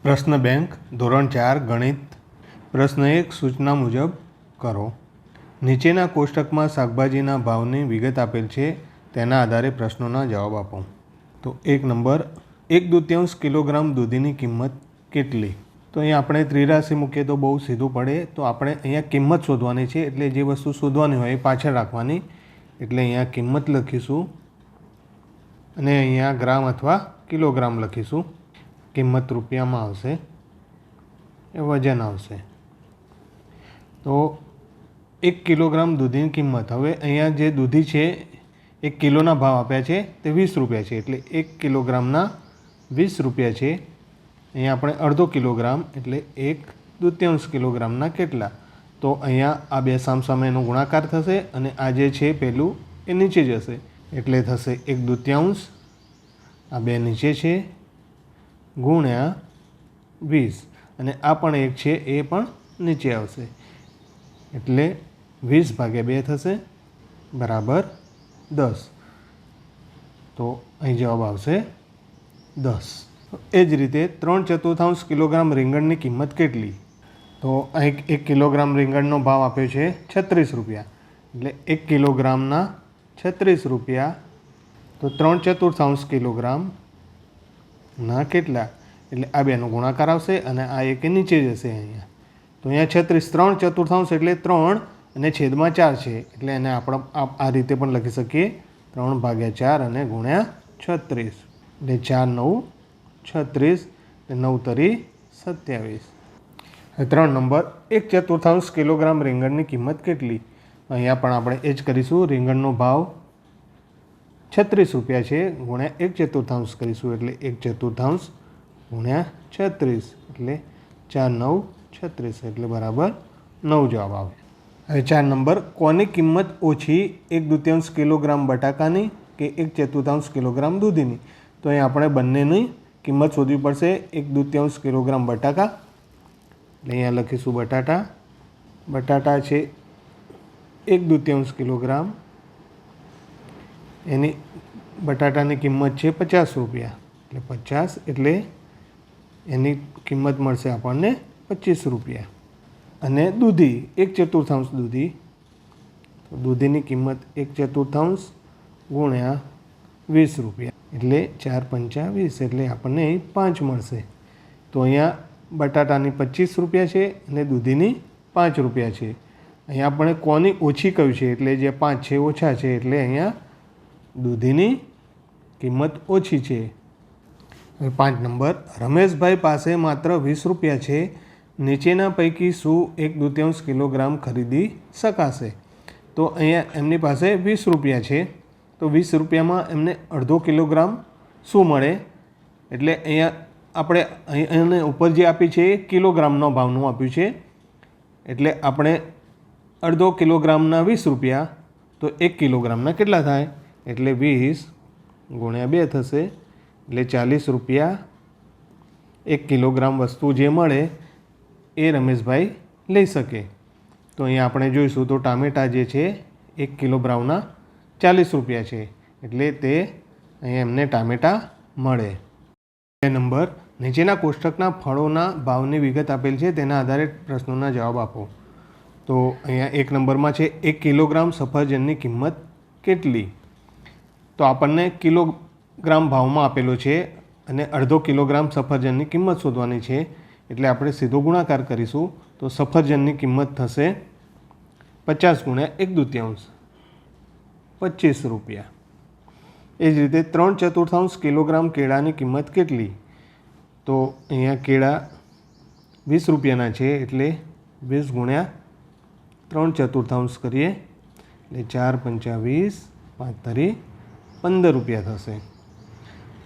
પ્રશ્ન બેંક ધોરણ 4 ગણિત પ્રશ્ન 1 સૂચના મુજબ કરો। નીચેના કોષ્ટકમાં શાકભાજીના ભાવની વિગત આપેલ છે, તેના આધારે પ્રશ્નોના જવાબ આપો। તો 1 નંબર 1/2 કિલોગ્રામ દૂધીની કિંમત કેટલી? તો અહીંયા આપણે ત્રિરાશી મૂકીએ તો બહુ સીધું પડે, તો આપણે અહીંયા કિંમત શોધવાની છે, એટલે જે વસ્તુ શોધવાની હોય એ પાછળ રાખવાની, એટલે અહીંયા કિંમત લખીશું અને અહીંયા ગ્રામ અથવા કિલોગ્રામ લખીશું। કિંમત રૂપિયામાં આવશે, એ વજન આવશે। તો 1 કિલોગ્રામ દૂધીની કિંમત, હવે અહીંયા જે દૂધી છે 1 કિલોના ભાવ આપ્યા છે તે 20 રૂપિયા છે, એટલે 1 કિલોગ્રામના 20 રૂપિયા છે। અહીંયા આપણે અડધો કિલોગ્રામ એટલે 1/2 કિલોગ્રામના કેટલા? તો અહીંયા આ બે સામસામેનો ગુણાકાર થશે અને આ જે છે પહેલું એ નીચે જશે, એટલે થશે 1/2, આ બે નીચે છે, ગુણ્યા 20 અને આ પણ એક છે એ પણ નીચે આવશે, એટલે 20/2 થશે બરાબર 10। તો અહીં જવાબ આવશે 10। એ જ રીતે 3/4 કિલોગ્રામ રીંગણની કિંમત કેટલી? તો અહીં 1 કિલોગ્રામ રીંગણનો ભાવ આપ્યો છે 36 રૂપિયા, એટલે 1 કિલોગ્રામના 36 રૂપિયા, તો 3/4 કિલોગ્રામના કેટલા? એટલે આ બેનો ગુણાકાર આવશે અને આ એક નીચે જશે અહીંયા, તો અહીંયા 36, 3/4 એટલે 3 અને છેદમાં 4 છે, એટલે એને આપણે આ રીતે પણ લખી શકીએ 3/4 અને ગુણ્યા 36, એટલે 4 9 36, 9 તરી 27। 3 નંબર 1/4 કિલોગ્રામ રીંગણની કિંમત કેટલી? અહીંયા પણ આપણે એ જ કરીશું, રીંગણનો ભાવ 36 રૂપિયા છે, ગુણ્યા 1/4 કરીશું, એટલે 1/4 ગુણ્યા 36, એટલે 4 9 36, એટલે બરાબર 9 જવાબ આવે। હવે 4 નંબર કોની કિંમત ઓછી 1/2 કિલોગ્રામ બટાકાની કે 1/4 કિલોગ્રામ દૂધીની? તો અહીં આપણે બંનેની કિંમત શોધવી પડશે। 1/2 કિલોગ્રામ બટાકા, એટલે અહીંયા લખીશું બટાટા છે 1/2 કિલોગ્રામ, એની બટાટાની કિંમત છે 50 રૂપિયા, એટલે 50, એટલે એની કિંમત મળશે આપણને 25 રૂપિયા। અને દૂધી 1/4 દૂધી, તો દૂધીની કિંમત 1/4 ગુણ્યા 20 રૂપિયા, એટલે 4 5 20, એટલે આપણને 5 મળશે। તો અહીંયા બટાટાની 25 રૂપિયા છે અને દૂધીની 5 રૂપિયા છે। અહીંયા આપણે કોની ઓછી કહ્યું છે, એટલે જે 5 છે ઓછા છે, એટલે અહીંયા દૂધીની કિંમત ઓછી છે। 5 નંબર રમેશભાઈ પાસે માત્ર 20 રૂપિયા છે, નીચેના પૈકી શું 1/2 કિલોગ્રામ ખરીદી શકાશે? તો અહીંયા એમની પાસે 20 રૂપિયા છે, તો 20 રૂપિયામાં એમને અડધો કિલોગ્રામ શું મળે? એટલે અહીંયા આપણે એને ઉપર જે આપી છે એ કિલોગ્રામનો ભાવનું આપ્યું છે, એટલે આપણે અડધો કિલોગ્રામના 20 રૂપિયા, તો 1 કિલોગ્રામના કેટલા થાય? એટલે 20 ગુણ્યા 2 થશે, એટલે 40 રૂપિયા 1 કિલોગ્રામ વસ્તુ જે મળે એ રમેશભાઈ લઈ શકે। તો અહીંયા આપણે જોઈશું તો ટામેટાં જે છે 1 કિલોગ્રામના 40 રૂપિયા છે, એટલે તે અહીંયા એમને ટામેટાં મળે। 2 નંબર નીચેના કોષ્ટકના ફળોના ભાવની વિગત આપેલ છે, તેના આધારે પ્રશ્નોના જવાબ આપો। તો અહીંયા 1 નંબરમાં છે 1 કિલોગ્રામ સફરજનની કિંમત કેટલી? તો આપણને કિલોગ્રામ ભાવમાં આપેલો છે અને અડધો કિલોગ્રામ સફરજનની કિંમત શોધવાની છે, એટલે આપણે સીધો ગુણાકાર કરીશું, તો સફરજનની કિંમત થશે 50 ગુણ્યા 1/2 25 રૂપિયા। એ જ રીતે 3/4 કિલોગ્રામ કેળાની કિંમત કેટલી? તો અહીંયા કેળા 20 રૂપિયાના છે, એટલે 20 ગુણ્યા 3/4 કરીએ, એટલે 4 5 20, 5 તરી 15 રૂપિયા થશે।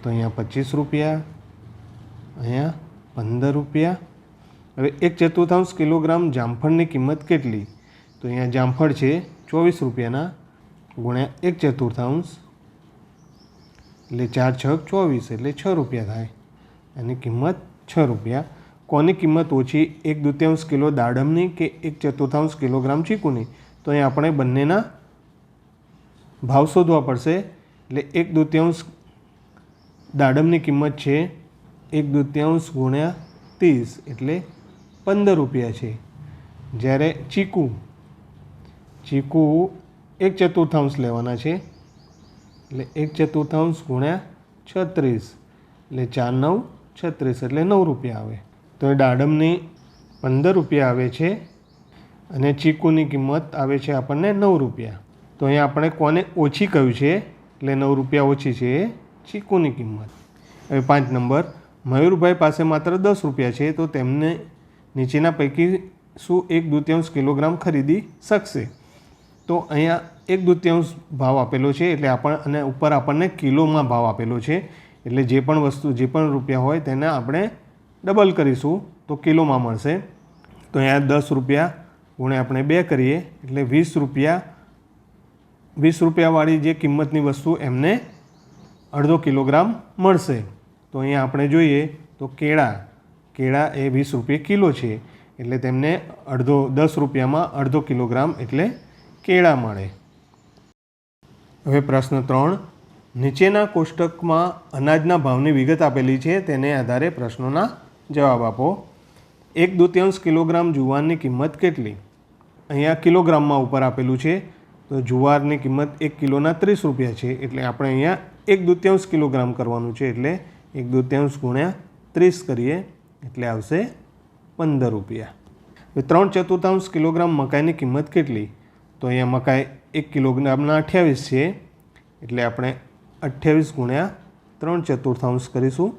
તો અહીંયા 25 રૂપિયા, અહીંયા 15 રૂપિયા। હવે 1/4 કિલોગ્રામ જામફળની કિંમત કેટલી? તો અહીંયા જામફળ છે 24 રૂપિયાના, ગુણ્યા 1/4, એટલે 4 6 24, એટલે 6 રૂપિયા થાય, એની કિંમત 6 રૂપિયા। કોની કિંમત ઓછી 1/2 કિલો દાડમની કે 1/4 કિલોગ્રામ ચીકુની? તો અહીંયા આપણે બંનેના ભાવ શોધવા પડશે, એટલે 1/2 દાડમની કિંમત છે 1/2 ગુણ્યા 30 એટલે 15 રૂપિયા છે. જ્યારે ચીકુ 1/4 લેવાના છે એટલે 1/4 ગુણ્યા 36 એટલે 4 9 36 એટલે 9 રૂપિયા આવે. તો એ દાડમની 15 રૂપિયા આવે છે અને ચીકુની કિંમત આવે છે આપણને 9 રૂપિયા. તો અહીંયા આપણે કોને ઓછી કહ્યું છે એટલે 9 રૂપિયા ઓછી છે એ ચીકુની કિંમત. હવે 5 નંબર, મયુરભાઈ પાસે માત્ર 10 રૂપિયા છે તો તેમને નીચેના પૈકી શું 1/2 કિલોગ્રામ ખરીદી શકશે? તો અહીંયા 1/2 ભાવ આપેલો છે એટલે અને ઉપર આપણને કિલોમાં ભાવ આપેલો છે એટલે જે પણ વસ્તુ જે પણ રૂપિયા હોય તેને આપણે ડબલ કરીશું તો કિલોમાં મળશે. તો અહીંયા 10 રૂપિયા ગુણ્યા આપણે 2 કરીએ એટલે 20 રૂપિયાવાળી જે કિંમતની વસ્તુ એમને અડધો કિલોગ્રામ મળશે. તો અહીંયા આપણે જોઈએ તો કેળા એ 20 રૂપિયા કિલો છે એટલે તેમને 10 રૂપિયામાં અડધો કિલોગ્રામ એટલે કેળા મળે. હવે પ્રશ્ન 3, નીચેના કોષ્ટકમાં અનાજના ભાવની વિગત આપેલી છે તેને આધારે પ્રશ્નોના જવાબ આપો. 1/2 કિલોગ્રામ જુવારની કિંમત કેટલી? અહીંયા કિલોગ્રામમાં ઉપર આપેલું છે તો જુવારની કિંમત 1 કિલોના 30 રૂપિયા છે એટલે આપણે અહીંયા 1/2 કિલોગ્રામ કરવાનું છે એટલે 1/2 ગુણ્યા 30 કરીએ એટલે આવશે 15 રૂપિયા. હવે 3/4 કિલોગ્રામ મકાઈની કિંમત કેટલી? તો અહીંયા મકાઈ 1 કિલોગ્રામના 28 છે એટલે આપણે 28 ગુણ્યા 3/4 કરીશું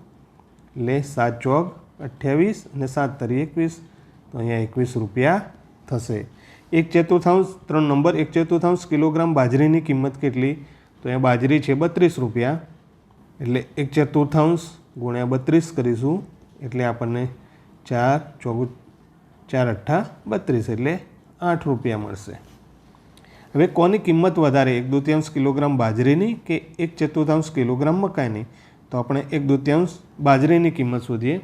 એટલે 7 ચોક 28 અને 7 તરી 21 તો અહીંયા 21 રૂપિયા થશે. 1/4 3 નંબર, 1/4 કિલોગ્રામ બાજરીની કિંમત કેટલી? તો અહીંયા બાજરી છે 32 રૂપિયા એટલે 1/4 ગુણ્યા 32 કરીશું એટલે આપણને 4 ચોક 4 8 32 એટલે 8 રૂપિયા મળશે. હવે કોની કિંમત વધારે, 1/2 કિલોગ્રામ બાજરીની કે 1/4 કિલોગ્રામ મકાઈની? તો આપણે 1/2 બાજરીની કિંમત શોધીએ.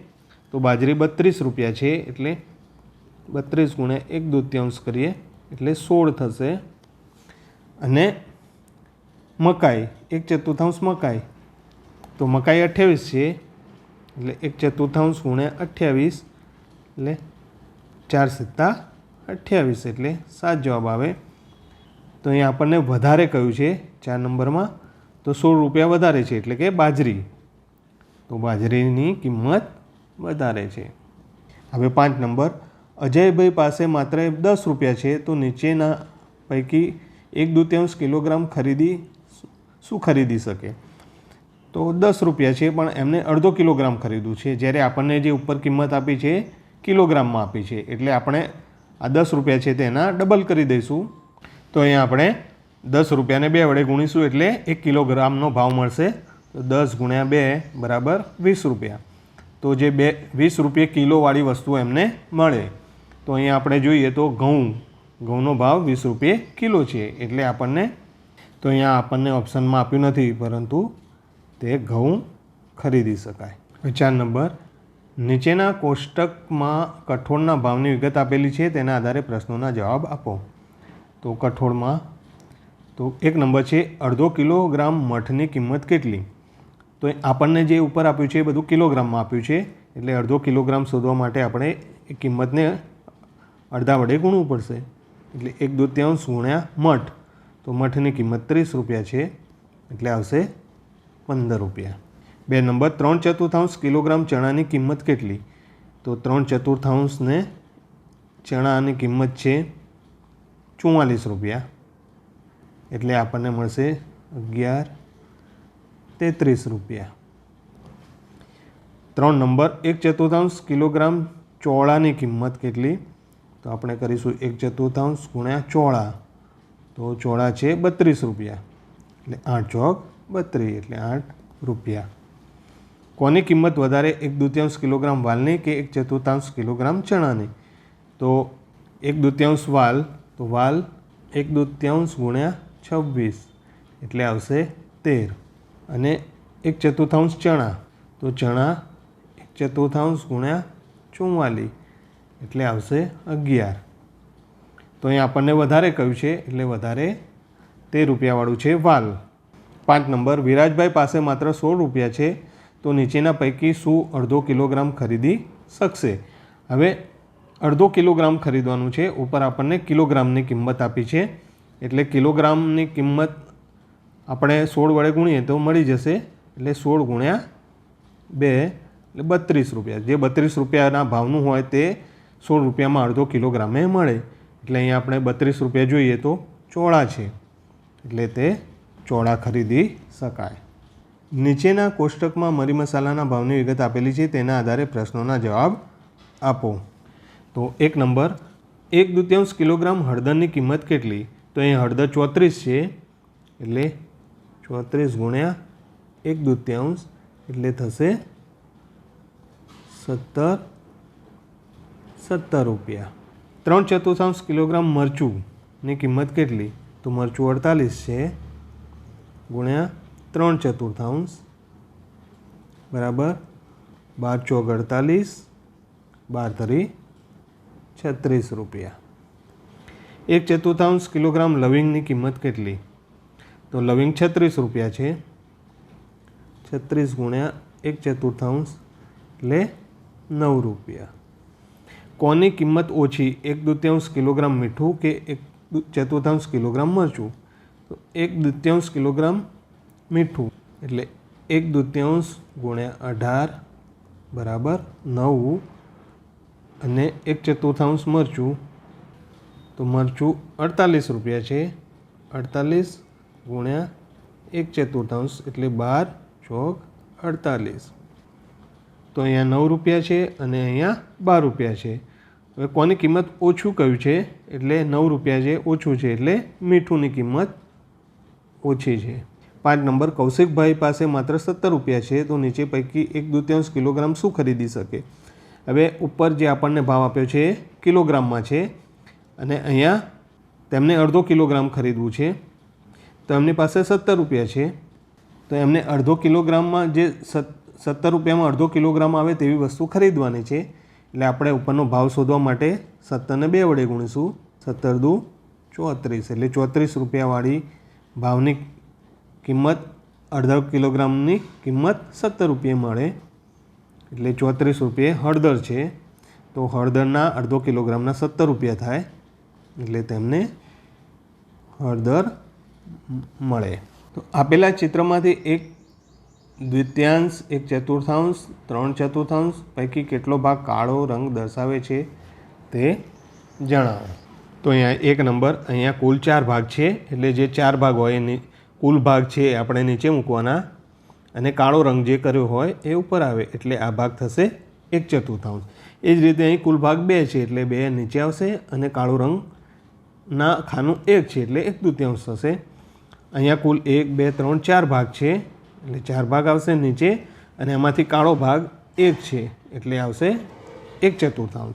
તો બાજરી 32 રૂપિયા છે એટલે 32 ગુણ્યા 1/2 કરીએ એટલે 16 થશે. અને મકાઈ 1/4 મકાઈ તો મકાઈ 28 છે એટલે 1/4 ગુણ્યા 28 એટલે 4 7 28 એટલે 7 જવાબ આવે. તો અહીંયા આપણને વધારે કહ્યું છે 4 નંબરમાં તો 16 રૂપિયા વધારે છે એટલે કે બાજરી. તો બાજરીની કિંમત વધારે છે. હવે 5 નંબર, અજયભાઈ પાસે માત્ર 10 રૂપિયા છે તો નીચેના પૈકી 1/2 કિલોગ્રામ શું ખરીદી શકે? તો 10 રૂપિયા છે પણ એમને અડધો કિલોગ્રામ ખરીદવું છે જ્યારે આપણને જે ઉપર કિંમત આપી છે કિલોગ્રામમાં આપી છે એટલે આપણે આ 10 રૂપિયા છે તેના ડબલ કરી દઈશું. તો અહીંયા આપણે 10 રૂપિયાને 2 વડે ગુણીશું એટલે 1 કિલોગ્રામનો ભાવ મળશે. તો 10 ગુણ્યા 2 બરાબર 20 રૂપિયા. તો જે 20 રૂપિયા કિલોવાળી વસ્તુ એમને મળે. તો અહીંયા આપણે જોઈએ તો ઘઉંનો ભાવ 20 રૂપિયા કિલો છે એટલે અહીંયા આપણને ઓપ્શનમાં આપ્યું નથી પરંતુ તે ઘઉં ખરીદી શકાય. 4 નંબર, નીચેના કોષ્ટકમાં કઠોળના ભાવની વિગત આપેલી છે તેના આધારે પ્રશ્નોના જવાબ આપો. તો કઠોળમાં તો 1 નંબર છે અડધો કિલોગ્રામ મઠની કિંમત કેટલી? તો આપણને જે ઉપર આપ્યું છે એ બધું કિલોગ્રામમાં આપ્યું છે એટલે અડધો કિલોગ્રામ શોધવા માટે આપણે એ કિંમતને અડધા વડે ગુણવું પડશે એટલે 1/2 ગુણ્યા મઠ તો મઠની કિંમત 30 રૂપિયા છે એટલે આવશે 15 રૂપિયા. 2 નંબર, 3/4 કિલોગ્રામ ચણાની કિંમત કેટલી? તો 3/4 ને ચણાની કિંમત છે 44 રૂપિયા એટલે આપણને મળશે 11.33 રૂપિયા. 3 નંબર, 1/4 કિલોગ્રામ ચોળાની કિંમત કેટલી? તો આપણે કરીશું 1/4 ગુણ્યા ચોળા તો ચોળા છે 32 રૂપિયા એટલે 8 ચોક 32 એટલે 8 રૂપિયા. કોની કિંમત વધારે, 1/2 કિલોગ્રામ વાલની કે 1/4 કિલોગ્રામ ચણાની? તો 1/2 વાલ તો વાલ 1/2 ગુણ્યા 26 એટલે આવશે 13 અને 1/4 ચણા તો ચણા 1/4 ગુણ્યા 44 એટલે આવશે 11. તો અહીં આપણને વધારે કહ્યું છે એટલે વધારે 13 રૂપિયાવાળું છે વાલ. 5 નંબર, વિરાજભાઈ પાસે માત્ર 16 રૂપિયા છે તો નીચેના પૈકી શું અડધો કિલોગ્રામ ખરીદી શકશે. હવે અડધો કિલોગ્રામ ખરીદવાનું છે. ઉપર આપણને કિલોગ્રામની કિંમત આપી છે, એટલે કિલોગ્રામની કિંમત આપણે 16 વડે ગુણીએ તો મળી જશે. એટલે 16 ગુણ્યા 2 એટલે 32 રૂપિયા. જે 32 રૂપિયાના ભાવનું હોય તે 16 રૂપિયામાં અડધો કિલોગ્રામે મળે. એટલે અહીંયા આપણે 32 રૂપિયા જોઈએ તો ચોળા છે, એટલે તે ચોળા ખરીદી શકાય. નીચેના કોષ્ટકમાં મરી મસાલાના ભાવની વિગત આપેલી છે, તેના આધારે પ્રશ્નોના જવાબ આપો. તો 1 નંબર, 1/2 કિલોગ્રામ હળદરની કિંમત કેટલી? તો અહીં હળદર 34 છે, એટલે 34 ગુણ્યા 1/2 એટલે થશે 17 રૂપિયા. 3/4 કિલોગ્રામ મરચુંની કિંમત કેટલી? તો મરચું 48 છે, ગુણ્યા 3/4 બરાબર 12 ચોક 48, 12 તરી 36 રૂપિયા. 1/4 કિલોગ્રામ લવિંગની કિંમત કેટલી? તો લવિંગ 36 રૂપિયા છે, 36 ગુણ્યા 1/4 એટલે 9 રૂપિયા. કોની કિંમત ઓછી, 1/2 કિલોગ્રામ મીઠું કે 1/4 કિલોગ્રામ મરચું? તો 1/2 કિલોગ્રામ મીઠું, એટલે 1/2 ગુણ્યા 18 બરાબર 9, અને 1/4 મરચું, તો મરચું 48 રૂપિયા છે, 48 ગુણ્યા 1/4 એટલે 12 ચોક 48. તો અહીંયા 9 રૂપિયા છે અને અહીંયા 12 રૂપિયા છે. હવે કોની કિંમત ઓછું કહ્યું છે, એટલે 9 રૂપિયા જે ઓછું છે, એટલે મીઠુંની કિંમત ઓછી છે. 5 નંબર, કૌશિકભાઈ પાસે માત્ર 17 રૂપિયા છે, તો નીચે પૈકી 1/2 કિલોગ્રામ શું ખરીદી શકે? હવે ઉપર જે આપણને ભાવ આપ્યો છે એ કિલોગ્રામમાં છે, અને અહીંયા તેમને અડધો કિલોગ્રામ ખરીદવું છે. તો એમની પાસે 17 રૂપિયા છે, તો એમને અડધો કિલોગ્રામમાં જે 17 રૂપિયામાં અડધો કિલોગ્રામ આવે તેવી વસ્તુ ખરીદવાની છે. એટલે આપણે ઉપરનો ભાવ શોધવા માટે 17ને 2 વડે ગુણીશું. 17 દુ 34, એટલે 34 રૂપિયાવાળી ભાવની કિંમત અડધો કિલોગ્રામની કિંમત 17 રૂપિયે મળે. એટલે 34 રૂપિયે હળદર છે, તો હળદરના અડધો કિલોગ્રામના 17 રૂપિયા થાય, એટલે તેમને હળદર મળે. તો આપેલા ચિત્રમાંથી 1/2, 1/4, 3/4 પૈકી કેટલો ભાગ કાળો રંગ દર્શાવે છે તે જણાવો. તો અહીંયા 1 નંબર, અહીંયા કુલ 4 ભાગ છે, એટલે જે 4 ભાગ હોય એની કુલ ભાગ છે એ આપણે નીચે મૂકવાના, અને કાળો રંગ જે કર્યો હોય એ ઉપર આવે, એટલે આ ભાગ થશે 1/4. એ જ રીતે અહીં કુલ ભાગ 2 છે, એટલે 2 નીચે આવશે, અને કાળો રંગના ખાનું 1 છે, એટલે 1/2 થશે. અહીંયા કુલ 1, 2, 3, 4 ભાગ છે, એટલે 4 ભાગ આવશે નીચે, અને એમાંથી કાળો ભાગ 1 છે, એટલે આવશે 1/4.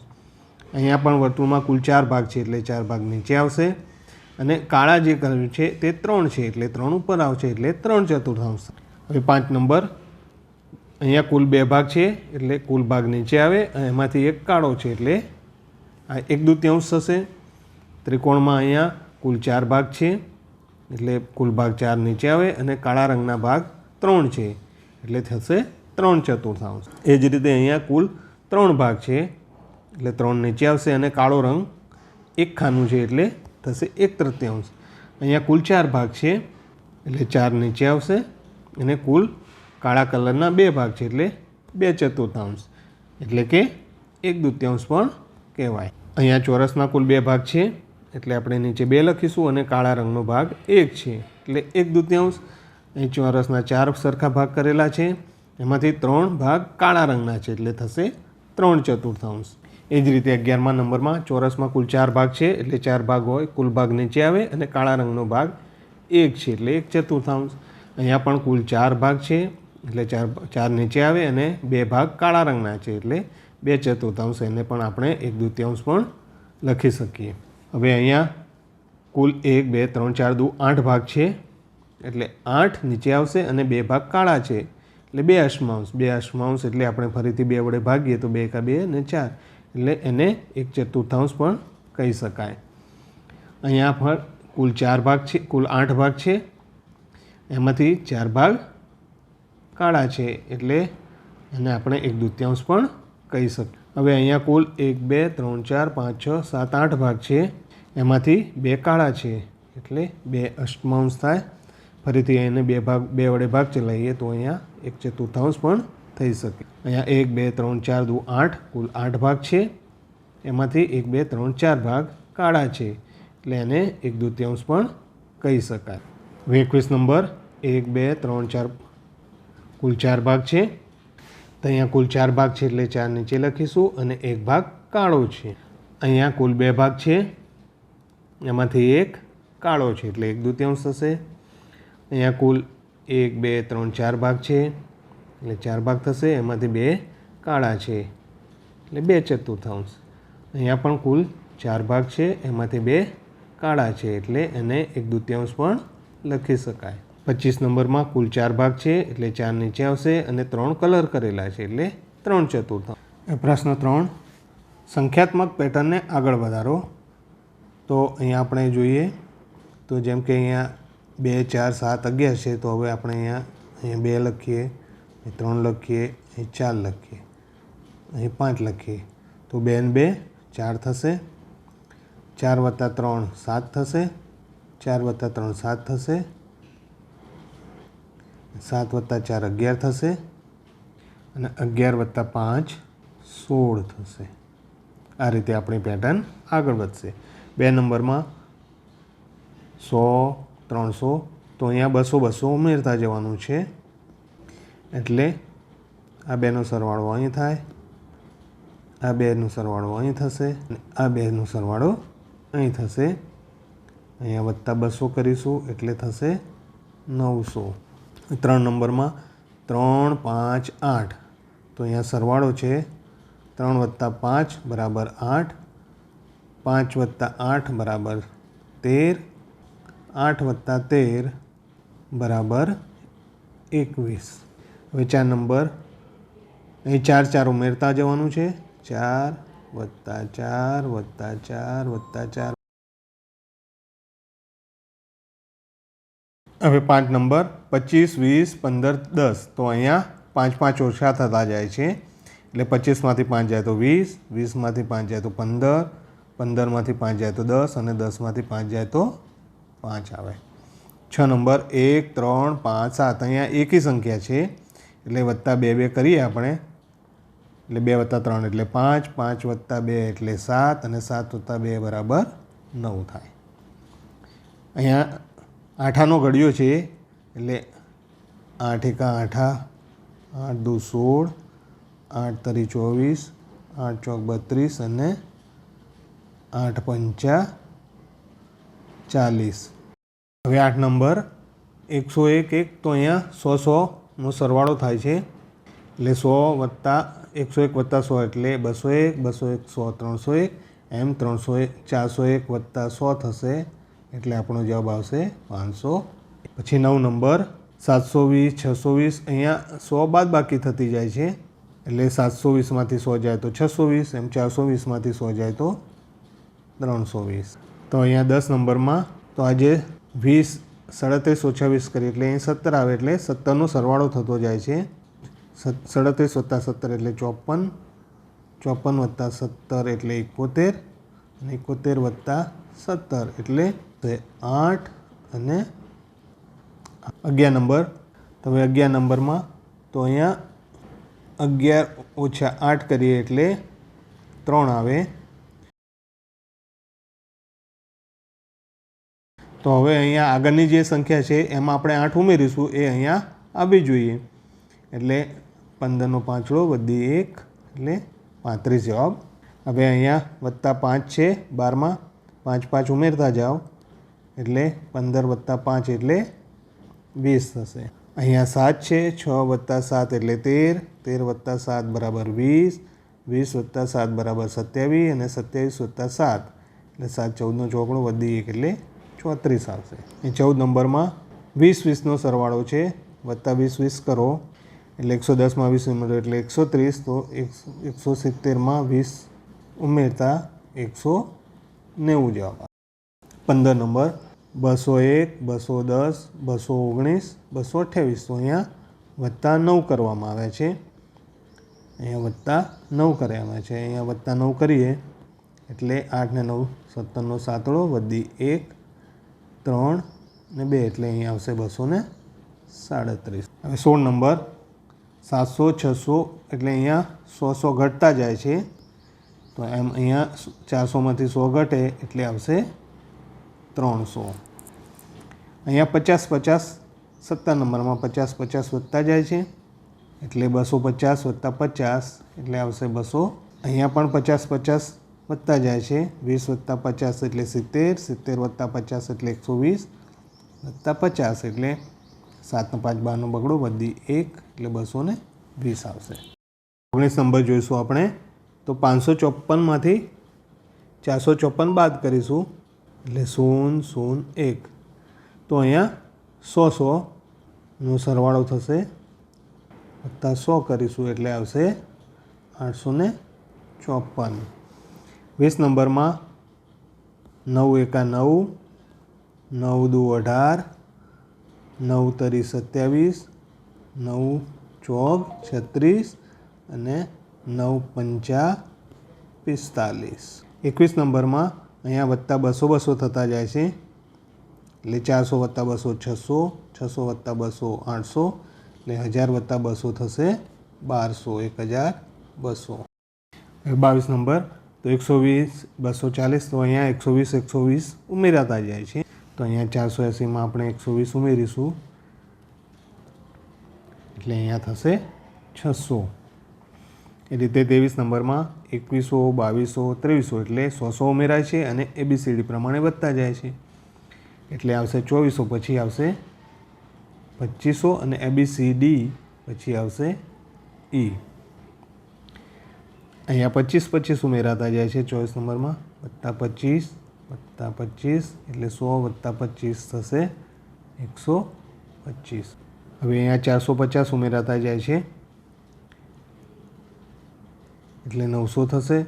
અહીંયા પણ વર્તુળમાં કુલ 4 ભાગ છે, એટલે 4 ભાગ નીચે આવશે, અને કાળા જે કર્યું છે તે 3 છે, એટલે 3 ઉપર આવશે, એટલે 3/4. હવે 5 નંબર, અહીંયા કુલ 2 ભાગ છે, એટલે કુલ ભાગ નીચે આવે, અને એમાંથી એક કાળો છે, એટલે આ 1/2 થશે. ત્રિકોણમાં અહીંયા કુલ 4 ભાગ છે, એટલે કુલ ભાગ 4 નીચે આવે, અને કાળા રંગના ભાગ 3 છે, એટલે થશે 3/4. એ જ રીતે અહીંયા કુલ 3 ભાગ છે, એટલે 3 નીચે આવશે, અને કાળો રંગ 1 ખાનું છે, એટલે થશે 1/3. અહીંયા કુલ 4 ભાગ છે, એટલે 4 નીચે આવશે, અને કુલ કાળા કલરના 2 ભાગ છે, એટલે 2/4, એટલે કે 1/2 પણ કહેવાય. અહીંયા ચોરસના કુલ 2 ભાગ છે, એટલે આપણે નીચે 2 લખીશું, અને કાળા રંગનો ભાગ 1 છે, એટલે 1/2. અહીં ચોરસના 4 સરખા ભાગ કરેલા છે, એમાંથી 3 ભાગ કાળા રંગના છે, એટલે થશે 3/4. એ જ રીતે 11મા નંબરમાં ચોરસમાં કુલ 4 ભાગ છે, એટલે 4 ભાગ હોય, કુલ ભાગ નીચે આવે, અને કાળા રંગનો ભાગ 1 છે, એટલે 1/4. અહીંયા પણ કુલ 4 ભાગ છે, એટલે 4 નીચે આવે, અને 2 ભાગ કાળા રંગના છે, એટલે 2/4. એને પણ આપણે 1/2 પણ લખી શકીએ. હવે અહીંયા કુલ 1, 2, 3, 4 દુ 8 ભાગ છે, એટલે 8 નીચે આવશે, અને 2 ભાગ કાળા છે, એટલે 2/8. 2/8 એટલે આપણે ફરીથી 2 વડે ભાગીએ તો 2 × 2 અને 4, એટલે એને 1/4 પણ કહી શકાય. અહીંયા પણ કુલ 4 ભાગ છે, કુલ 8 ભાગ છે, એમાંથી 4 ભાગ કાળા છે, એટલે એને આપણે 1/2 પણ કહી શકીએ. હવે અહીંયા કુલ 1 2 3 4 5 6 7 8 ભાગ છે, એમાંથી 2 કાળા છે એટલે 2 અષ્ટમાંશ થાય. ફરીથી એને 2 વડે ભાગ ચલાવીએ તો અહીંયા 1/4 પણ થઈ શકે. અહીંયા 1 2 3 4 2 8 કુલ 8 ભાગ છે, એમાંથી 1 2 3 4 ભાગ કાળા છે એટલે એને 1/2 પણ કહી શકાય. 21 નંબર 1 2 3 4 કુલ 4 ભાગ છે, તો અહીંયા કુલ 4 ભાગ છે એટલે 4 નીચે લખીશું અને 1 ભાગ કાળો છે. અહીંયા કુલ 2 ભાગ છે, એમાંથી 1 કાળો છે એટલે 1/2 થશે. અહીંયા કુલ 1 2 3 4 ભાગ છે એટલે 4 ભાગ થશે, એમાંથી 2 કાળા છે એટલે 2/4. અહીંયા પણ કુલ 4 ભાગ છે, એમાંથી 2 કાળા છે એટલે એને 1/2 પણ લખી શકાય. 25 નંબરમાં કુલ 4 ભાગ છે એટલે 4 નીચે આવશે અને 3 કલર કરેલા છે એટલે 3/4. પ્રશ્ન 3, સંખ્યાત્મક પેટર્નને આગળ વધારો. તો અહીંયા આપણે જોઈએ તો જેમ કે અહીંયા 2 4 7 11 છે, તો હવે આપણે અહીંયા 2 લખીએ, 3 લખીએ, 4 લખીએ, અહીં 5 લખીએ, તો 2 ને 2 4 થશે. 4 + 3 7 થશે, 4 + 3 7 થશે, 7 + 4 11 થશે અને 11 + 5 16 થશે. આ રીતે આપણી પેટર્ન આગળ વધશે. 2 નંબરમાં 100 300, તો અહીંયા 200 200 ઉમેરતા જવાનું છે એટલે આ 2નો સરવાળો અહીં થાય, આ 2નો સરવાળો અહીં થશે અને આ 2નો સરવાળો અહીં થશે. અહીંયા +200 કરીશું એટલે થશે 900. 3 નંબરમાં 3 5 8, તો અહીંયા સરવાળો છે 3 + 5 = 8, 5 + 8 = 13, 8 + 13 = 21. હવે 4 નંબર, અહીં 4 4 ઉમેરતા જવાનું છે, 4 + 4 + 4 + 4. હવે 5 નંબર 25 20 15 10, તો અહીંયા 5 5 ઓછા થતા જાય છે એટલે 25માંથી 5 જાય તો 20, 20માંથી 5 જાય તો 15, 15માંથી 5 જાય તો 10 અને 10માંથી 5 જાય તો 5 આવે. 6 નંબર 1 3 5 7, અહીંયા એકી સંખ્યા છે એટલે +2 2 કરીએ આપણે એટલે 2 + 3 એટલે 5, 5 + 2 એટલે 7 અને 7 + 2 = 9 થાય. અહીંયા આઠાનો ઘડિયો છે એટલે 8 × 8 8 × 2 16, 8 × 3 24, 8 × 4 32 અને 8 × 5 40. હવે 8 નંબર 101 1, તો અહીંયા 100 100નો સરવાળો થાય છે એટલે 100 + 101 + 100 એટલે 201, 201 100 301, એમ 301 401 + 100 થશે એટલે આપણો જવાબ આવશે 500. પછી 9 નંબર 720 620, અહીંયા 100 બાદબાકી થતી જાય છે એટલે 720માંથી 100 જાય તો 620, એમ 420માંથી 100 જાય તો 320. તો અહીંયા 10 નંબરમાં તો આજે 20 37 - 20 કરીએ એટલે અહીં 17 આવે એટલે 17નો સરવાળો થતો જાય છે. 37 + 17 એટલે 54, 54 + 17 એટલે 71 અને 71 + 17 એટલે 8 અને 11 નંબર. તો હવે 11 નંબરમાં તો અહીંયા 11 - 8 કરીએ એટલે 3 આવે. તો હવે અહીંયા આગળની જે સંખ્યા છે એમાં આપણે 8 ઉમેરીશું, એ અહીંયા આવવી જોઈએ એટલે 15નો પાંચડો વધી 1 એટલે 35 જવાબ. હવે અહીંયા +5 છે 12માં, 5 5 ઉમેરતા જાઓ એટલે 15 + 5 એટલે 20 થશે. અહીંયા 7 છે, 6 + 7 એટલે 13, 13 + 7 = 20, 20 + 7 = 27 અને 27 + 7 એટલે 7 14નો ચોકડો વધી 1 એટલે 34 આવશે. એ 14 નંબરમાં 20 20નો સરવાળો છે, +20 20 કરો એટલે 110માં 20 ઉમેરો એટલે 130, તો 170માં 20 ઉમેરતા 190 જવાબ. 15 નંબર 201 210 219 228, તો અહીંયા +9 કરવામાં આવ્યા છે અહીંયા વત્તા 9 કર્યા છે, અહીંયા વત્તા 9 કરીએ એટલે 8 ને 9 17નો સાતડો વધી 1 3 ને 2 એટલે અહીંયા આવશે 237. હવે 16 નંબર 700 600 એટલે અહીંયા 100 ઘટતા જાય છે, તો એમ અહીંયા 400માંથી 100 ઘટે એટલે આવશે 300. અહીંયા 50 50 17 નંબરમાં 50 50 વધતા જાય છે એટલે 250 વત્તા 50 એટલે આવશે 200. અહીંયા પણ 50 50 વધતા જાય છે, 20 વત્તા 50 એટલે 70, 70 વત્તા 50 એટલે 120 વત્તા 50 એટલે 7 ને 5 12નો બગડો વધી 1 એટલે 220 આવશે. 19 નંબર જોઈશું આપણે, તો 554માંથી 454 બાદ કરીશું એટલે 0 0 1, તો અહીંયા 100 100નો સરવાળો થશે વત્તા 100 કરીશું એટલે આવશે 854. 20 નંબરમાં 9 એકા 9, 9 દુ 18, 9 તરી 27, 9 ચોક 36 અને 9 પંચા 45. 21 નંબરમાં અહીંયા વત્તા 200 200 થતા જાય છે એટલે 400 વત્તા 200 600, 600 વત્તા 200 800 એટલે 1000 વત્તા 200 થશે 1200, 1200. 22 નંબર, તો 120 240, તો અહીંયા 120 120 ઉમેરાતા જાય છે, તો અહીંયા 480માં આપણે 120 ઉમેરીશું એટલે અહીંયા થશે 600. એ રીતે 23 નંબરમાં 2100 2200 2300 એટલે 100 ઉમેરાય છે અને ABCD પ્રમાણે વધતા જાય છે એટલે આવશે 2400, પછી આવશે 2500 અને ABCD પછી આવશે E. અહીંયા 25 25 ઉમેરાતા જાય છે 24 નંબરમાં, વત્તા 25 વત્તા 25 એટલે 100 વત્તા 25 થશે 125. હવે અહીંયા 450 ઉમેરાતા જાય છે એટલે 900 થશે,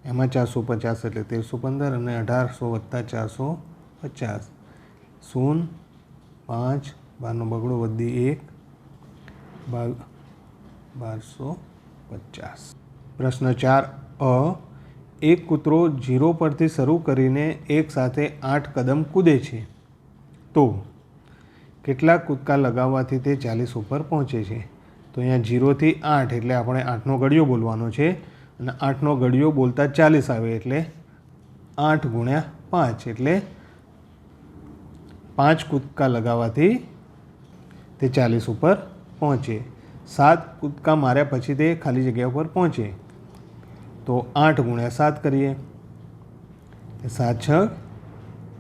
એમાં 450 એટલે 1315 અને 1800 વત્તા 450 0 5 12નો બગડો વધી 1 1250. પ્રશ્ન 4 એક કૂતરો 0 પરથી શરૂ કરીને એક સાથે 8 કદમ કૂદે છે, તો કેટલા કૂદકા લગાવવાથી તે 40 ઉપર પહોંચે છે? તો અહીંયા 0 થી 8 એટલે આપણે 8નો ઘડિયો બોલવાનો છે અને 8નો ઘડિયો બોલતા 40 આવે એટલે 8 ગુણ્યા 5 એટલે 5 કૂદકા લગાવવાથી તે 40 ઉપર પહોંચે. 7 કૂદકા માર્યા પછી તે ખાલી જગ્યા ઉપર પહોંચે, તો 8 ગુણ્યા 7 કરીએ, 7 6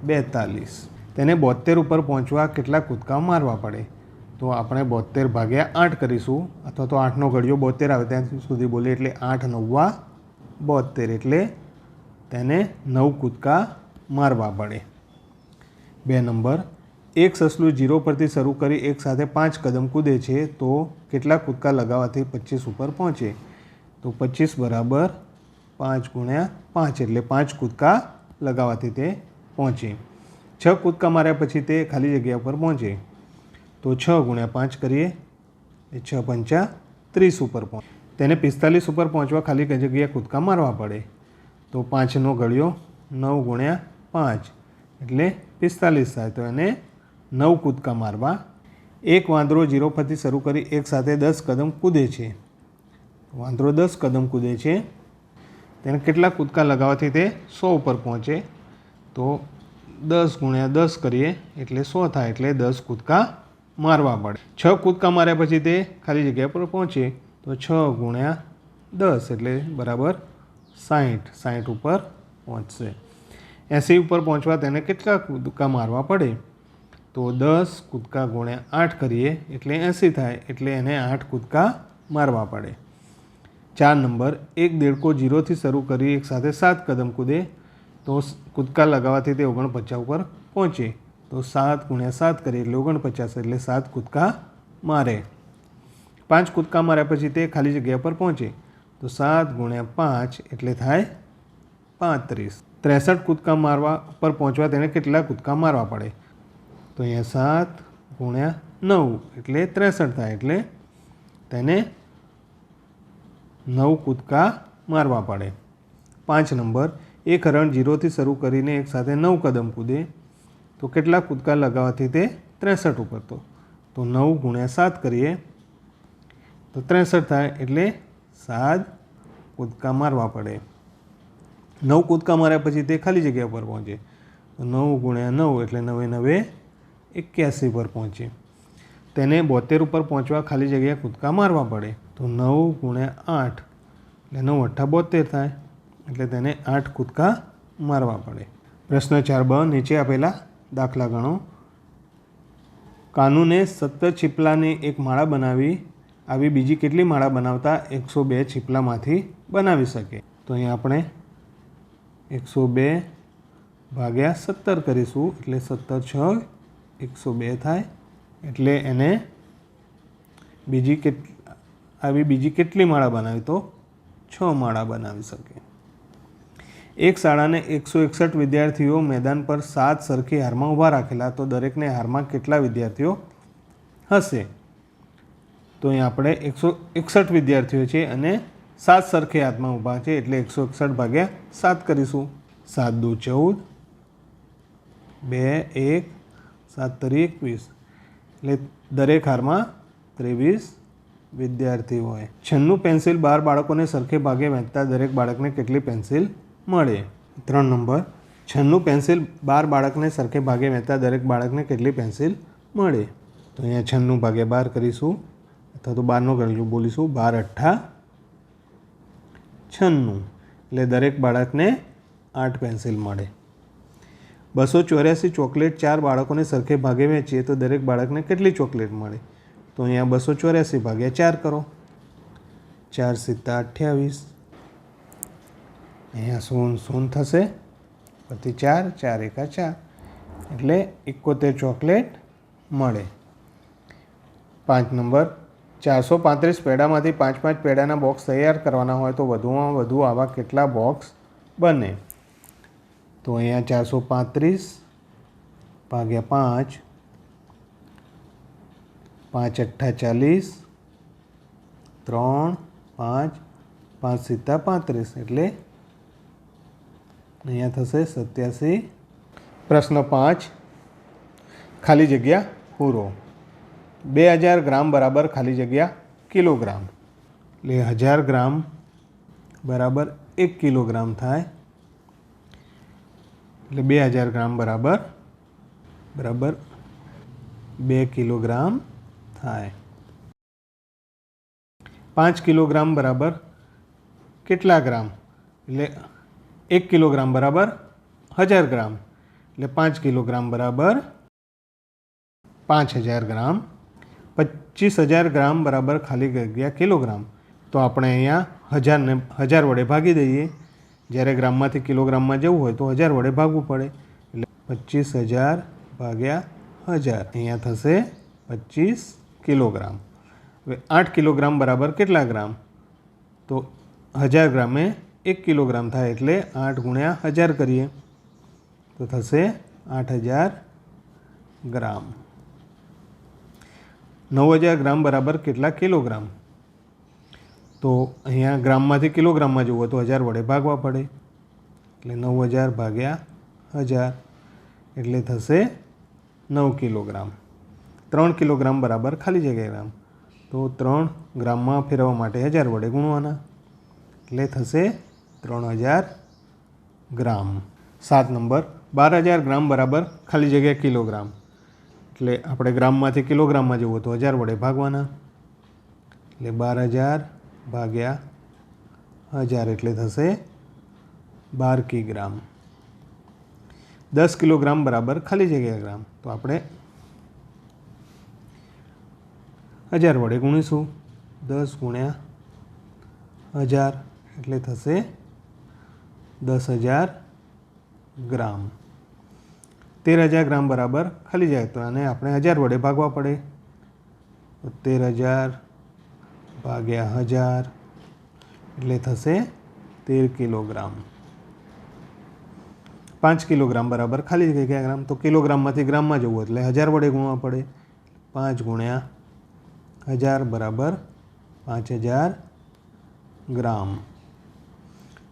42. તેને 72 ઉપર પહોંચવા કેટલા કૂદકા મારવા પડે? તો આપણે 72 ભાગ્યા 8 કરીશું, અથવા તો 8નો ઘડિયો 72 આવે ત્યાં સુધી બોલીએ એટલે 8 9 72 એટલે તેને 9 કૂદકા મારવા પડે. 2 નંબર, એક સસલું 0 પરથી શરૂ કરી એક સાથે 5 કદમ કૂદે છે, તો કેટલા કૂદકા લગાવવાથી 25 ઉપર પહોંચે? તો 25 બરાબર 5 ગુણ્યા 5 એટલે 5 કૂદકા લગાવવાથી તે પહોંચે. 6 કૂદકા માર્યા પછી તે ખાલી જગ્યા ઉપર પહોંચે, તો 6 ગુણ્યા 5 કરીએ એ 6 પંચા 30 ઉપર પહોંચે. તેને 45 ઉપર પહોંચવા ખાલી જગ્યા કૂદકા મારવા પડે, તો 5નો ઘડિયો 9 ગુણ્યા 5 એટલે 45 થાય, તો એને 9 કૂદકા મારવા. એક વાંદરો 0 પરથી શરૂ કરી એક સાથે 10 કદમ કૂદે છે, વાંદરો 10 કદમ કૂદે છે, તેને કેટલા કૂદકા લગાવવાથી તે 100 ઉપર પહોંચે? તો 10 ગુણ્યા 10 કરીએ એટલે 100 થાય એટલે 10 કૂદકા મારવા પડે. 6 કૂદકા માર્યા પછી તે ખાલી જગ્યા પર પહોંચે, તો 6 ગુણ્યા 10 એટલે બરાબર 60, 60 ઉપર પહોંચશે. 80 ઉપર પહોંચવા તેને કેટલા કૂદકા મારવા પડે? તો 10 કૂદકા ગુણ્યા 8 કરીએ એટલે 80 થાય એટલે એને 8 કૂદકા મારવા પડે. 4 નંબર, એક દેડકો 0 થી શરૂ કરી એક સાથે 7 કદમ કૂદે, તો કૂદકા લગાવવાથી તે 49 ઉપર પહોંચે, તો 7 ગુણ્યા 7 કરીએ એટલે 49 એટલે 7 કૂદકા મારે. 5 કૂદકા માર્યા પછી તે ખાલી જગ્યા પર પહોંચે, તો 7 ગુણ્યા 5 એટલે થાય 35. 63 કૂદકા મારવા પર પહોંચવા તેને કેટલા કૂદકા મારવા પડે? તો અહીંયા 7 ગુણ્યા 9 એટલે 63 થાય એટલે તેને 9 કૂદકા મારવા પડે. 5 નંબર, એક હરણ 0થી શરૂ કરીને એક સાથે 9 કદમ કૂદે તો કેટલા કૂદકા લગાવવાથી તે 63 ઉપર તો 9 ગુણ્યા 7 કરીએ તો 63 થાય, એટલે 7 કૂદકા મારવા પડે. 9 કૂદકા માર્યા પછી તે ખાલી જગ્યા પર પહોંચે તો 9 ગુણ્યા 9 એટલે 9 9 81 પર પહોંચે. તેને 72 ઉપર પહોંચવા ખાલી જગ્યા કૂદકા મારવા પડે તો 9 ગુણ્યા 8 એટલે 9 8 72 થાય, એટલે તેને 8 કૂદકા મારવા પડે. પ્રશ્ન 4બ, નીચે આપેલા દાખલા ગણો. કાનુને 17 છીપલાની એક માળા બનાવી આવી બીજી કેટલી માળા બનાવતા 102 છીપલામાંથી બનાવી શકે? તો અહીં આપણે 102 ભાગ્યા 17 કરીશું, એટલે 17 6 102 થાય, એટલે એને બીજી કેટલી માળા બનાવી? તો 6 માળા બનાવી શકે. એક શાળાને 161 વિદ્યાર્થીઓ મેદાન પર 7 સરખી હારમાં ઊભા રાખેલા તો દરેકને હારમાં કેટલા વિદ્યાર્થીઓ હશે? તો અહીં આપણે 161 વિદ્યાર્થીઓ છે અને 7 સરખી હાથમાં ઊભા છે, એટલે 161 ભાગ્યા 7 કરીશું. 7 દુ 14, 2 1, 7 તરી 21, એટલે દરેક હારમાં 23 વિદ્યાર્થીઓ હોય. 96 પેન્સિલ 12 બાળકોને સરખે ભાગે વહેંચતા દરેક બાળકને કેટલી પેન્સિલ મળે? 3 નંબર, 96 પેન્સિલ 12 બાળકને સરખે ભાગે વહેંચતા દરેક બાળકને કેટલી પેન્સિલ મળે? તો અહીંયા 96 ભાગ્યા 12 કરીશું, અથવા તો 12નો ગણેલું બોલીશું. 12 8 96, એટલે દરેક બાળકને 8 પેન્સિલ મળે. 284 ચોકલેટ 4 બાળકોને સરખે ભાગે વહેંચીએ તો દરેક બાળકને કેટલી ચોકલેટ મળે? તો અહીંયા 284 ભાગ્યા 4 કરો. 4 7 28, અહીંયા 0 થશે, પછી 4 4 1 4, એટલે 71 ચોકલેટ મળે. 5 નંબર, 435 પેડામાંથી 5 પેડાના બોક્સ તૈયાર કરવાના હોય તો વધુમાં વધુ આવા કેટલા બોક્સ બને? તો અહીંયા 435 ભાગ્યા 5, 5 8 40, 3 5 5 7 35, એટલે અહીંયા થશે 87. પ્રશ્ન 5, ખાલી જગ્યા પૂરો. 2000 ગ્રામ બરાબર ખાલી જગ્યા કિલોગ્રામ, એટલે 1000 ગ્રામ બરાબર 1 કિલોગ્રામ થાય, એટલે 2000 ગ્રામ બરાબર 2 કિલોગ્રામ થાય. 5 કિલોગ્રામ બરાબર કેટલા ગ્રામ? એટલે 1 કિલોગ્રામ બરાબર 1000 ગ્રામ, એટલે 5 કિલોગ્રામ બરાબર 5000 ગ્રામ. 25000 ગ્રામ બરાબર ખાલી જગ્યા કિલોગ્રામ, તો આપણે અહીંયા 1000 વડે ભાગી દઈએ. જ્યારે ગ્રામમાંથી કિલોગ્રામમાં જવું હોય તો 1000 વડે ભાગવું પડે, એટલે 25000 ભાગ્યા 1000, અહીંયા થશે 25 કિલોગ્રામ. હવે 8 કિલોગ્રામ બરાબર કેટલા ગ્રામ? તો 1000 ગ્રામે 1 કિલોગ્રામ થાય, એટલે 8 ગુણ્યા 1000 કરીએ તો થશે 8000 ગ્રામ. 9000 ગ્રામ બરાબર કેટલા કિલોગ્રામ? તો અહીંયા ગ્રામમાંથી કિલોગ્રામમાં જવું હોય તો 1000 વડે ભાગવા પડે, એટલે 9000 ભાગ્યા 1000, એટલે થશે 9 કિલોગ્રામ. 3 કિલોગ્રામ બરાબર ખાલી જગ્યા ગ્રામ, તો 3 ગ્રામમાં ફેરવવા માટે 1000 વડે ગુણવાના, એટલે થશે 3000 ગ્રામ. 7 નંબર, 12000 ગ્રામ બરાબર ખાલી જગ્યા કિલોગ્રામ, એટલે આપણે ગ્રામમાંથી કિલોગ્રામમાં જવું તો 1000 વડે ભાગવાના, એટલે 12000 ભાગ્યા 1000, એટલે થશે 12 કિગ્રામ. 10 કિલોગ્રામ બરાબર ખાલી જગ્યા ગ્રામ, તો આપણે 1000 વડે ગુણીશું. 10 ગુણ્યા 1000, એટલે થશે 10000 ગ્રામ. 13000 ગ્રામ બરાબર ખાલી જાય તો આને આપણે 1000 વડે ભાગવા પડે, તો 13000 ભાગ્યા 1000, એટલે થશે 13 કિલોગ્રામ. 5 કિલોગ્રામ બરાબર ખાલી જગ્યા ગ્રામ, તો કિલોગ્રામમાંથી ગ્રામમાં જવું એટલે 1000 વડે ગુણવા પડે. 5 ગુણ્યા 1000 બરાબર 5000 ग्राम।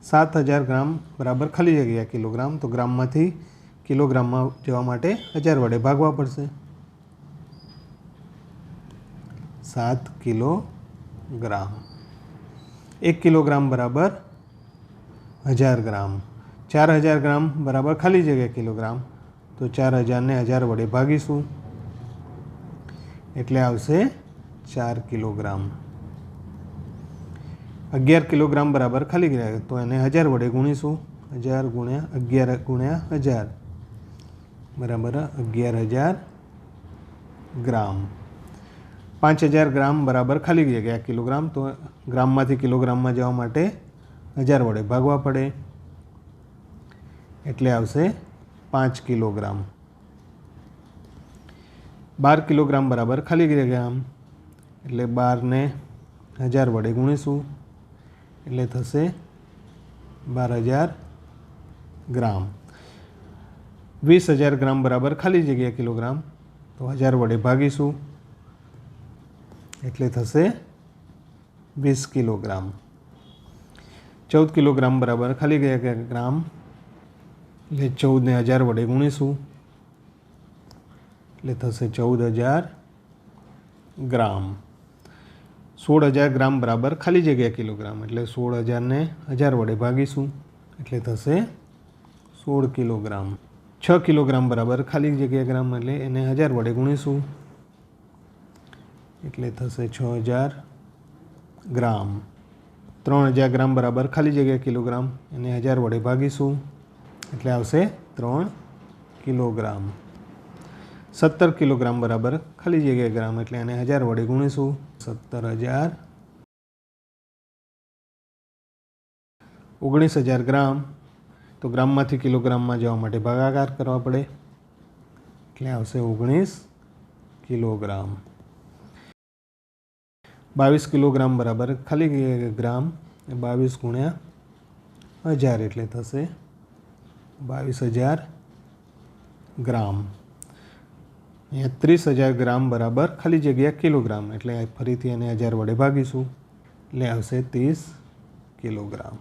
7000 ग्राम बराबर खाली जग्या किलोग्राम, तो ग्राम में किलोग्राम में जवा माटे 1000 वडे भागवा पड़शे। 7 किलोग्राम। 1 किलोग्राम बराबर 1000 ग्राम। 4000 ग्राम बराबर खाली जगह किलोग्राम, तो 4000 ने 1000 वडे भागीशुं एटले आवशे 4 किलोग्राम। 11 किलोग्राम बराबर खाली जगह, तो एने 1000 वडे गुणीशुं। 1000 गुण्या 11 गुण्या 1000 बराबर 11000 ग्राम। 5000 ग्राम बराबर खाली जगह किलोग्राम, तो ग्राम में किलोग्राम में जवा माटे 1000 वडे भागवा पड़े एटले आवशे 5 किलोग्राम। 12 किलोग्राम बराबर खाली जगह, एटले 12 ने 1000 वडे गुणीशुं एटले थशे 12000 ग्राम। 20000 ग्राम बराबर खाली जगह किलोग्राम, तो 1000 वडे भागीशुं एटले थशे 20 किलोग्राम। 14 किलोग्राम बराबर खाली जगह ग्राम, એટલે 14 ने 1000 वडे गुणीशुं એટલે થશે 14000 ग्राम। 16000 ग्राम बराबर खाली जगह किलोग्राम, એટલે 16000 ने 1000 वडे भागीशुं એટલે થશે 16 किलोग्राम। 6 किलोग्राम बराबर खाली जगह ग्राम, એટલે એને 1000 वडे गुणीशुं એટલે થશે 6000 ग्राम। 3000 ग्राम बराबर खाली जगह किलोग्राम, એને 1000 वडे भागीशुं એટલે આવશે 3 किलोग्राम। 70 किलोग्राम बराबर खाली जगह ग्राम, એટલે એને 1000 वडे गुणीशुं 17000। 19000 ग्राम, तो ग्राम में किलोग्राम में जवा माटे भागाकार करवा पड़े એટલે આવશે 19 किलोग्राम। 22 किलोग्राम बराबर खाली ग्राम, 22 गुण्या 1000 એટલે થશે 22000 ग्राम। अहींया 30000 ग्राम बराबर खाली जग्या किलोग्राम, એટલે ફરીથી એને 1000 વડે ભાગીશું એટલે આવશે 30 किलोग्राम।